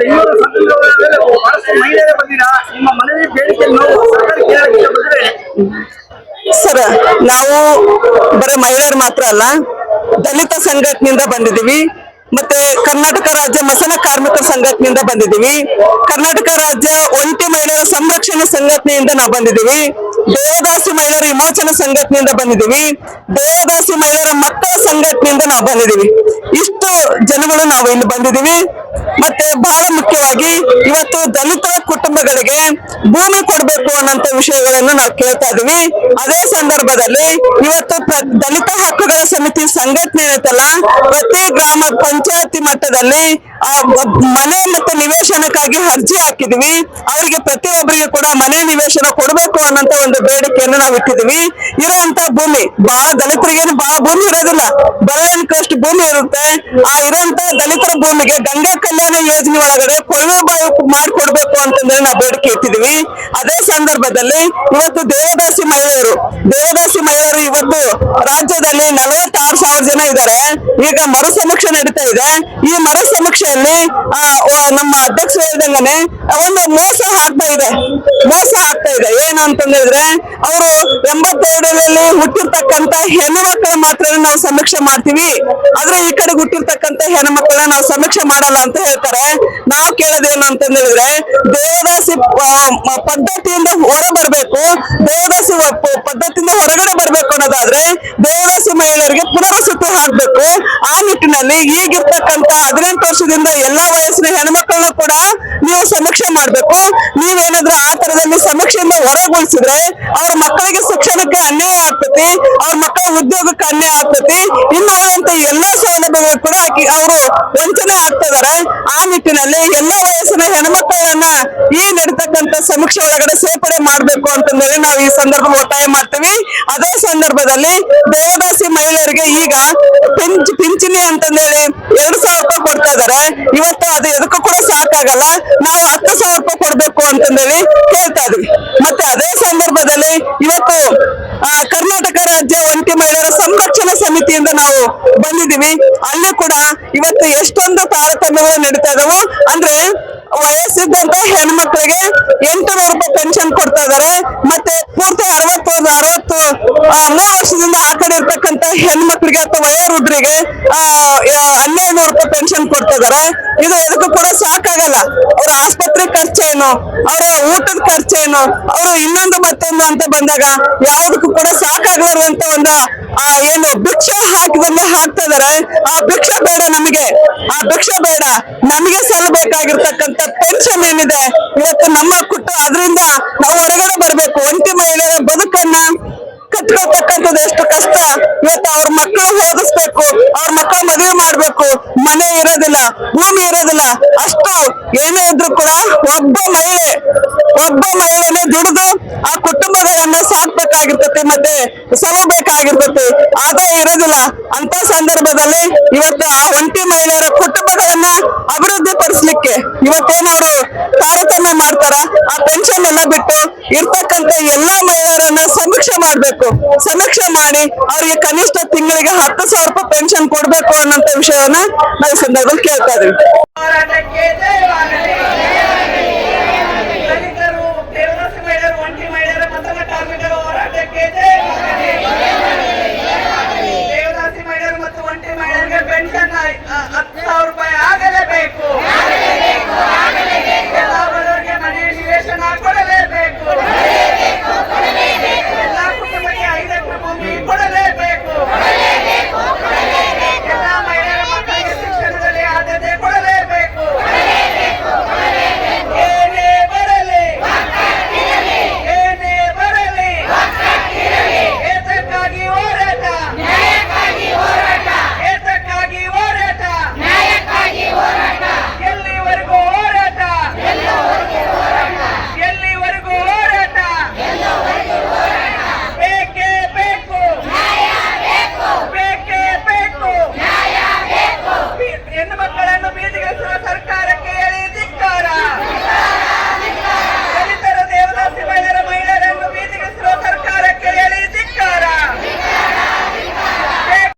ಬೆಂಗಳೂರು ಸಂಘದಲ್ಲಿ ಬಹಳಷ್ಟು ಮಹಿಳೆಯರು ಬಂದಿರಾ, ನಿಮ್ಮ ಮನವಿ ಬೇಡಿಕೆಯನ್ನು ಸರ್ಕಾರಕ್ಕೆ ಹೇಳಕ್ಕೆ ಇಷ್ಟಪಟ್ಟರೆ? ಸರ್, ನಾವು ಬರೀ ಮಹಿಳೆಯರು ಮಾತ್ರ ಅಲ್ಲ, ದಲಿತ ಸಂಘಟನೆಯಿಂದ ಬಂದಿದ್ದೀವಿ, ಮತ್ತೆ ಕರ್ನಾಟಕ ರಾಜ್ಯ ಮಸನ ಕಾರ್ಮಿಕರ ಸಂಘಟನೆಯಿಂದ ಬಂದಿದ್ದೀವಿ, ಕರ್ನಾಟಕ ರಾಜ್ಯ ಒಂಟಿ ಮಹಿಳೆಯರ ಸಂರಕ್ಷಣೆ ಸಂಘಟನೆಯಿಂದ ನಾವು ಬಂದಿದ್ದೀವಿ, ದೇವದಾಸಿ ಮಹಿಳೆಯರ ವಿಮೋಚನಾ ಸಂಘಟನೆಯಿಂದ ಬಂದಿದ್ದೀವಿ, ದೇವದಾಸಿ ಮಹಿಳೆಯರ ಮಕ್ಕಳ ಸಂಘಟನೆಯಿಂದ ನಾವು ಬಂದಿದ್ದೀವಿ. ಇಷ್ಟು ಜನಗಳು ನಾವು ಇಲ್ಲಿ ಬಂದಿದ್ದೀವಿ. ಮತ್ತೆ ಬಹಳ ಮುಖ್ಯವಾಗಿ ಇವತ್ತು ದಲಿತ ಕುಟುಂಬಗಳಿಗೆ ಭೂಮಿ ಕೊಡಬೇಕು ಅನ್ನೋಂತ ವಿಷಯಗಳನ್ನು ನಾವು ಕೇಳ್ತಾ ಇದೀವಿ. ಅದೇ ಸಂದರ್ಭದಲ್ಲಿ ಇವತ್ತು ದಲಿತ ಹಕ್ಕುಗಳ ಸಮಿತಿ ಸಂಘಟನೆ ಇರುತ್ತಲ್ಲ, ಪ್ರತಿ ಗ್ರಾಮ ಪಂಚಾಯತಿ ಮಟ್ಟದಲ್ಲಿ ಮನೆ ಮತ್ತೆ ನಿವೇಶನಕ್ಕಾಗಿ ಅರ್ಜಿ ಹಾಕಿದ್ವಿ. ಅವರಿಗೆ ಪ್ರತಿಯೊಬ್ಬರಿಗೆ ಕೂಡ ಮನೆ ನಿವೇಶನ ಕೊಡಬೇಕು ಅನ್ನೋಂತ ಒಂದು ಬೇಡಿಕೆಯನ್ನು ನಾವು ಇಟ್ಟಿದ್ವಿ. ಇರುವಂತ ಭೂಮಿ ಬಹಳ ದಲಿತರಿಗೇನು ಬಹಳ ಭೂಮಿ ಇರೋದಿಲ್ಲ, ಬರಲಿನಷ್ಟು ಭೂಮಿ ಇರುತ್ತೆ. ಆ ಇರುವಂತ ದಲಿತರ ಭೂಮಿಗೆ ಗಂಗಾ ಕಲ್ಯಾಣ ಯೋಜನೆ ಒಳಗಡೆ ಕೊಳವೆ ಬಾವಿ ಮಾಡಿಕೊಡ್ಬೇಕು ಅಂತಂದ್ರೆ ನಾವು ಬೇಡಿಕೆ ಇಟ್ಟಿದ್ವಿ. ಅದೇ ಸಂದರ್ಭದಲ್ಲಿ ಇವತ್ತು ದೇವದಾಸಿ ಮಹಿಳೆಯರು ಇವತ್ತು ರಾಜ್ಯದಲ್ಲಿ 46,000 ಜನ ಇದ್ದಾರೆ. ಈಗ ಮರು ಸಮೀಕ್ಷೆ ನಡೀತಾ ಇದೆ. ಈ ಮರು ಸಮೀಕ್ಷೆಯಲ್ಲಿ ನಮ್ಮ ಅಧ್ಯಕ್ಷರು ಹೇಳಿದಂಗನೆ ಒಂದು ಮೋಸ ಆಗ್ತಾ ಇದೆ. ಏನು ಅಂತಂದ್ರೆ ಅವರು 82ರಲ್ಲಿ ಹುಟ್ಟಿರ್ತಕ್ಕಂತ ಹೆಣ್ಣು ಮಕ್ಕಳ ಮಾತ್ರ ನಾವು ಸಮೀಕ್ಷೆ ಮಾಡ್ತೀವಿ, ಆದ್ರೆ ಈ ಕಡೆ ಹುಟ್ಟಿರ್ತಕ್ಕಂತ ಹೆಣ್ಣು ಮಕ್ಕಳನ್ನ ನಾವು ಸಮೀಕ್ಷೆ ಮಾಡಲ್ಲ ಅಂತ ಹೇಳ್ತಾರೆ. ನಾವು ಕೇಳೋದೇನು ಅಂತಂದ್ರೆ ದೇವದಾಸಿ ಪದ್ಧತಿಯಿಂದ ಹೊರಬರ್ಬೇಕು, ದೇವದಾಸಿ ಪದ್ಧತಿಯಿಂದ ಹೊರಗಡೆ ಬರ್ಬೇಕು ಅನ್ನೋದಾದ್ರೆ ದೇವದಾಸಿ ಮಹಿಳೆಯರಿಗೆ ಪುನರ್ವಸತಿ ಹಾಕ್ಬೇಕು. ಆ ನಿಟ್ಟಿನಲ್ಲಿ ಈಗಿರ್ತಕ್ಕಂತ 18 ವರ್ಷದಿಂದ ಎಲ್ಲಾ ವಯಸ್ಸಿನ ಹೆಣ್ಮಕ್ಳನ್ನ ಕೂಡ ನೀವು ಸಮೀಕ್ಷೆ ಮಾಡ್ಬೇಕು. ನೀವೇನಾದ್ರೂ ಆ ತರದಲ್ಲಿ ಸಮೀಕ್ಷೆಯಿಂದ ಹೊರಗೊಳಿಸಿದ್ರೆ ಅವ್ರ ಮಕ್ಕಳಿಗೆ ಶಿಕ್ಷಣಕ್ಕೆ ಅನ್ಯಾಯ ಆಗ್ತತಿ, ಅವ್ರ ಮಕ್ಕಳ ಉದ್ಯೋಗಕ್ಕೆ ಅನ್ಯಾಯ ಆಗ್ತತಿ, ಇನ್ನು ಉಳಿದಂತ ಎಲ್ಲಾ ಸೌಲಭ್ಯಗಳು ಕೂಡ ಅವರು ವಂಚನೆ ಆಗ್ತಾ ಇದಾರೆ. ಆ ನಿಟ್ಟಿನಲ್ಲಿ ಎಲ್ಲಾ ವಯಸ್ಸಿನ ಹೆಣ್ಮಕ್ಕಳನ್ನ ಈ ನಡೀತಕ್ಕಂತ ಸಮೀಕ್ಷೆ ಒಳಗಡೆ ಸೇರ್ಪಡೆ ಮಾಡ್ಬೇಕು ಅಂತಂದ್ರೆ ನಾವು ಈ ಸಂದರ್ಭ ಒತ್ತಾಯ ಮಾಡ್ತೀವಿ. ಅದೇ ಸಂದರ್ಭದಲ್ಲಿ ದೇವದಾಸಿ ಮಹಿಳೆಯರಿಗೆ ಈಗ ಪಿಂಚಣಿ ಅಂತಂದೇಳಿ 2,000 ರೂಪಾಯಿ ಕೊಡ್ತಾ ಇದಾರೆ. ಇವತ್ತು ಅದು ಎದಕ್ಕೂ ಕೂಡ ಸಾಕಾಗಲ್ಲ, ನಾವು 10,000 ರೂಪಾಯಿ ಕೊಡ್ಬೇಕು ಅಂತಂದೇಳಿ ಕೇಳ್ತಾ ಇದ್ವಿ. ಮತ್ತೆ ಅದೇ ಸಂದರ್ಭದಲ್ಲಿ ಇವತ್ತು ಕರ್ನಾಟಕ ರಾಜ್ಯ ಒಂಟಿ ಮಹಿಳೆಯರ ಸಂರಕ್ಷಣಾ ಸಮಿತಿಯಿಂದ ನಾವು ಬಂದಿದ್ದೀವಿ. ಅಲ್ಲಿ ಕೂಡ ಇವತ್ತು ಎಷ್ಟೊಂದು ತಾರತಮ್ಯಗಳು ನಡೀತಾ ಇದಾವೆ. ಅಂದ್ರೆ ವಯಸ್ಸಿದ್ದಂತ ಹೆಣ್ಮಕ್ಳಿಗೆ 800 ರೂಪಾಯಿ ಪೆನ್ಷನ್ ಕೊಡ್ತಾ ಇದಾರೆ. ಮತ್ತೆ ಪೂರ್ತಿ 63 ವರ್ಷದಿಂದ ಆ ಕಡೆ ಇರ್ತಕ್ಕಂತ ಹೆಣ್ಮಕ್ಳಿಗೆ ಅಥವಾ ವಯೋವೃದ್ಧರಿಗೆ 1,200 ರೂಪಾಯಿ ಪೆನ್ಷನ್ ಕೊಡ್ತಾ ಇದಾರೆ. ಇದು ಎದಕ್ಕೂ ಕೂಡ ಸಾಕಾಗಲ್ಲ. ಅವ್ರ ಆಸ್ಪತ್ರೆ ಖರ್ಚೇನು, ಅವರ ಊಟದ ಖರ್ಚೇನು, ಅವರು ಇನ್ನೊಂದು ಮತ್ತೊಂದು ಅಂತ ಬಂದಾಗ ಯಾವುದಕ್ಕೂ ಕೂಡ ಸಾಕಾಗಲಾರ್ದಂತ ಒಂದು ಏನು ಭಿಕ್ಷೆ ಹಾಕಿದಂಗೆ ಹಾಕ್ತಾ ಇದಾರೆ. ಆ ಭಿಕ್ಷೆ ಬೇಡ ನಮಗೆ, ನಮಗೆ ಸಲ್ಲಬೇಕಾಗಿರ್ತಕ್ಕಂಥ ಪೆನ್ಷನ್ ಏನಿದೆ ಇವತ್ತು ನಮ್ಮ ಅದರಿಂದ ನಾವು ಹೊರಗಡೆ ಬರ್ಬೇಕು. ಒಂಟಿ ಮಹಿಳೆಯರ ಬದುಕನ್ನ ಕಟ್ಕೊಳ್ತಕ್ಕಂಥದ್ದು ಎಷ್ಟು ಕಷ್ಟ. ಇವತ್ತು ಅವ್ರ ಮಕ್ಕಳು ಓದಿಸ್ಬೇಕು, ಅವ್ರ ಮಕ್ಕಳು ಮದುವೆ ಮಾಡ್ಬೇಕು, ಮನೆ ಇರೋದಿಲ್ಲ, ಭೂಮಿ ಇರೋದಿಲ್ಲ. ಅಷ್ಟು ಏನೇ ಇದ್ರು ಕೂಡ ಒಬ್ಬ ಮಹಿಳೆನೇ ದುಡಿದು ಆ ಕುಟುಂಬಗಳನ್ನ ಸಾಕ್ಬೇಕಾಗಿರ್ತತಿ, ಮತ್ತೆ ಸಲಬೇಕಾಗಿರ್ತತಿ. ಆದಾಯ ಇರೋದಿಲ್ಲ. ಅಂತ ಸಂದರ್ಭದಲ್ಲಿ ಇವತ್ತು ಆ ಒಂಟಿ ಮಹಿಳೆಯರ ಕುಟುಂಬಗಳನ್ನ ಅಭಿವೃದ್ಧಿ ಪಡಿಸ್ಲಿಕ್ಕೆ ಇವತ್ತೇನವರು ತಾರತಮ್ಯ ಮಾಡ್ತಾರ, ಆ ಪೆನ್ಷನ್ ಎಲ್ಲ ಬಿಟ್ಟು ಇರ್ತಕ್ಕಂಥ ಎಲ್ಲಾ ಮಹಿಳೆಯರನ್ನ ಸಮೀಕ್ಷೆ ಮಾಡ್ಬೇಕು. ಸಮೀಕ್ಷೆ ಮಾಡಿ ಅವರಿಗೆ ಕನಿಷ್ಠ ತಿಂಗಳಿಗೆ 10,000 ರೂಪಾಯಿ ಪೆನ್ಷನ್ ಕೊಡ್ಬೇಕು ಅನ್ನೋಂತ ವಿಷಯವನ್ನ ನಾವು ಈ ಸಂದರ್ಭದಲ್ಲಿ ಕೇಳ್ತಾ ಇದೀವಿ.